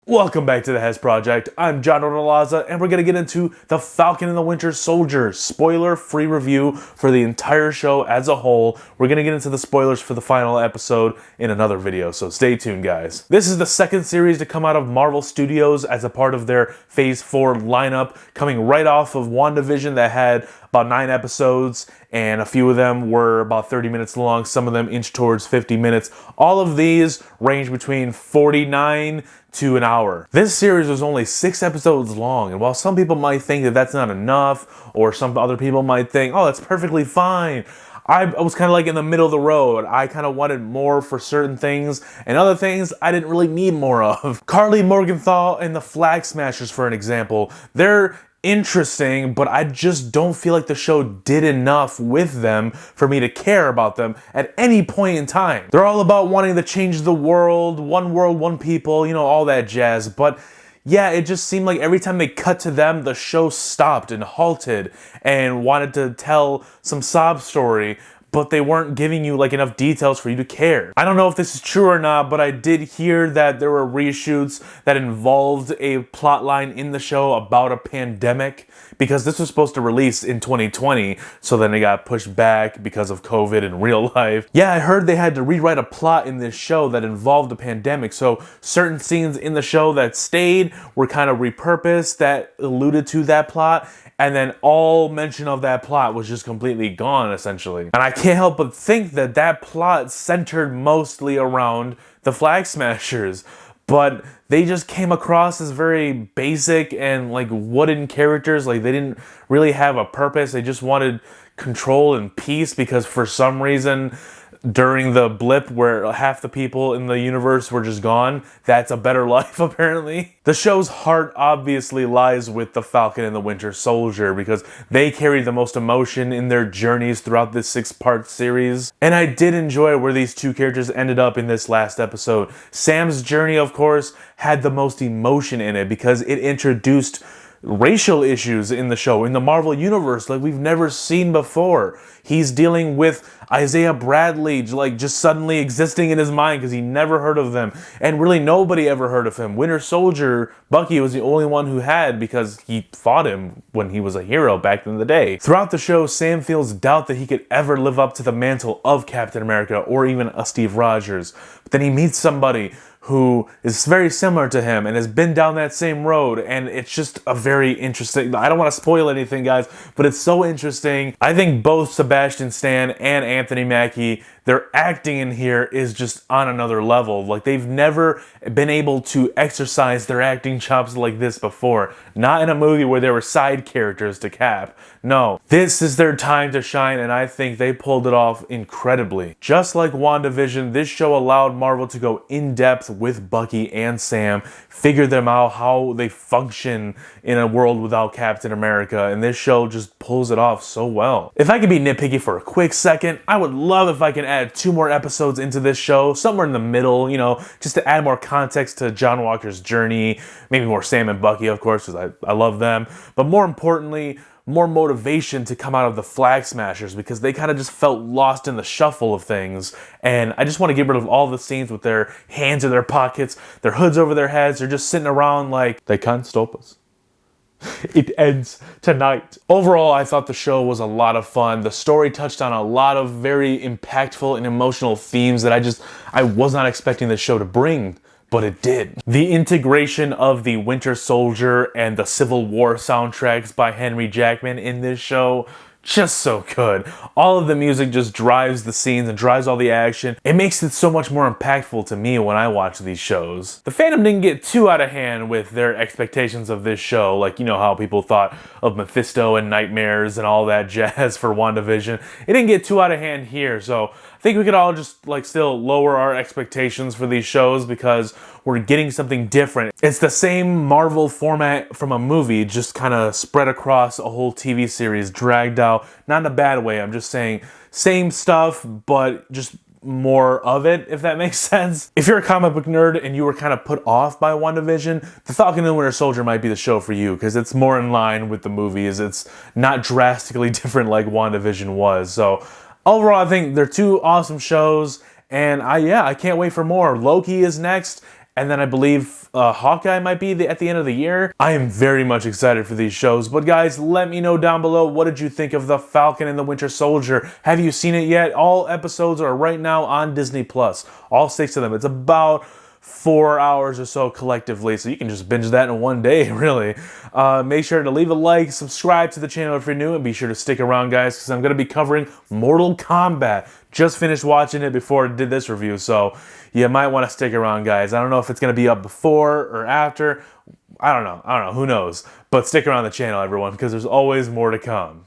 Welcome back to the Hess Project. I'm John Odalaza, and we're going to get into The Falcon and the Winter Soldier spoiler-free review for the entire show as a whole. We're going to get into the spoilers for the final episode in another video, so stay tuned, guys. This is the second series to come out of Marvel Studios as a part of their Phase 4 lineup, coming right off of WandaVision that had about 9 episodes, and a few of them were about 30 minutes long, some of them inch towards 50 minutes. All of these range between 49 to an hour. This series was only 6 episodes long, and while some people might think that that's not enough, or some other people might think, oh, that's perfectly fine, I was kind of like in the middle of the road. I kind of wanted more for certain things, and other things I didn't really need more of. Carly Morgenthau and the Flag Smashers, for an example, they're interesting, but I just don't feel like the show did enough with them for me to care about them at any point in time. They're all about wanting to change the world, one people, you know, all that jazz, but yeah, it just seemed like every time they cut to them, the show stopped and halted and wanted to tell some sob story, but they weren't giving you like enough details for you to care. I don't know if this is true or not, but I did hear that there were reshoots that involved a plot line in the show about a pandemic, because this was supposed to release in 2020, so then it got pushed back because of COVID in real life. Yeah, I heard they had to rewrite a plot in this show that involved a pandemic, so certain scenes in the show that stayed were kind of repurposed that alluded to that plot, and then all mention of that plot was just completely gone, essentially. And I can't help but think that that plot centered mostly around the Flag Smashers, but they just came across as very basic and like wooden characters. Like they didn't really have a purpose. They just wanted control and peace because for some reason during the blip where half the people in the universe were just gone, that's a better life apparently. The show's heart obviously lies with the Falcon and the Winter Soldier because they carry the most emotion in their journeys throughout this 6-part series. And I did enjoy where these two characters ended up in this last episode. Sam's journey, of course, had the most emotion in it because it introduced racial issues in the show, in the Marvel Universe, like we've never seen before. He's dealing with Isaiah Bradley, like just suddenly existing in his mind because he never heard of them. And really nobody ever heard of him. Winter Soldier, Bucky was the only one who had because he fought him when he was a hero back in the day. Throughout the show, Sam feels doubt that he could ever live up to the mantle of Captain America or even a Steve Rogers. But then he meets somebody who is very similar to him and has been down that same road, and it's just a very interesting, I don't want to spoil anything, guys, but it's so interesting. I think both Sebastian Stan and Anthony Mackie, their acting in here is just on another level. Like they've never been able to exercise their acting chops like this before. Not in a movie where there were side characters to Cap. No, this is their time to shine, and I think they pulled it off incredibly. Just like WandaVision, this show allowed Marvel to go in depth with Bucky and Sam, figure them out how they function in a world without Captain America, and this show just pulls it off so well. If I could be nitpicky for a quick second, I would love if I can add 2 more episodes into this show, somewhere in the middle, you know, just to add more context to John Walker's journey, maybe more Sam and Bucky, of course, because I love them, but more importantly, more motivation to come out of the Flag Smashers because they kind of just felt lost in the shuffle of things. And I just want to get rid of all the scenes with their hands in their pockets, their hoods over their heads. They're just sitting around like, they can't stop us. It ends tonight. Overall, I thought the show was a lot of fun. The story touched on a lot of very impactful and emotional themes that I was not expecting the show to bring. But it did. The integration of the Winter Soldier and the Civil War soundtracks by Henry Jackman in this show, just so good. All of the music just drives the scenes and drives all the action. It makes it so much more impactful to me when I watch these shows. The fandom didn't get too out of hand with their expectations of this show, like you know how people thought of Mephisto and Nightmares and all that jazz for WandaVision. It didn't get too out of hand here, so I think we could all just like still lower our expectations for these shows because we're getting something different. It's the same Marvel format from a movie, just kind of spread across a whole TV series, dragged out, not in a bad way. I'm just saying same stuff, but just more of it, if that makes sense. If you're a comic book nerd and you were kind of put off by WandaVision, The Falcon and the Winter Soldier might be the show for you because it's more in line with the movies. It's not drastically different like WandaVision was. So overall, I think they're 2 awesome shows, and I can't wait for more. Loki is next, and then I believe Hawkeye might be at the end of the year. I am very much excited for these shows, but guys, let me know down below, what did you think of The Falcon and the Winter Soldier? Have you seen it yet? All episodes are right now on Disney+. All 6 of them. It's about 4 hours or so collectively, so you can just binge that in one day, really. Make sure to leave a like, subscribe to the channel if you're new, and be sure to stick around, guys, because I'm going to be covering Mortal Kombat. Just finished watching it before I did this review, so you might want to stick around, guys. I don't know if it's going to be up before or after. I don't know. Who knows? But stick around the channel, everyone, because there's always more to come.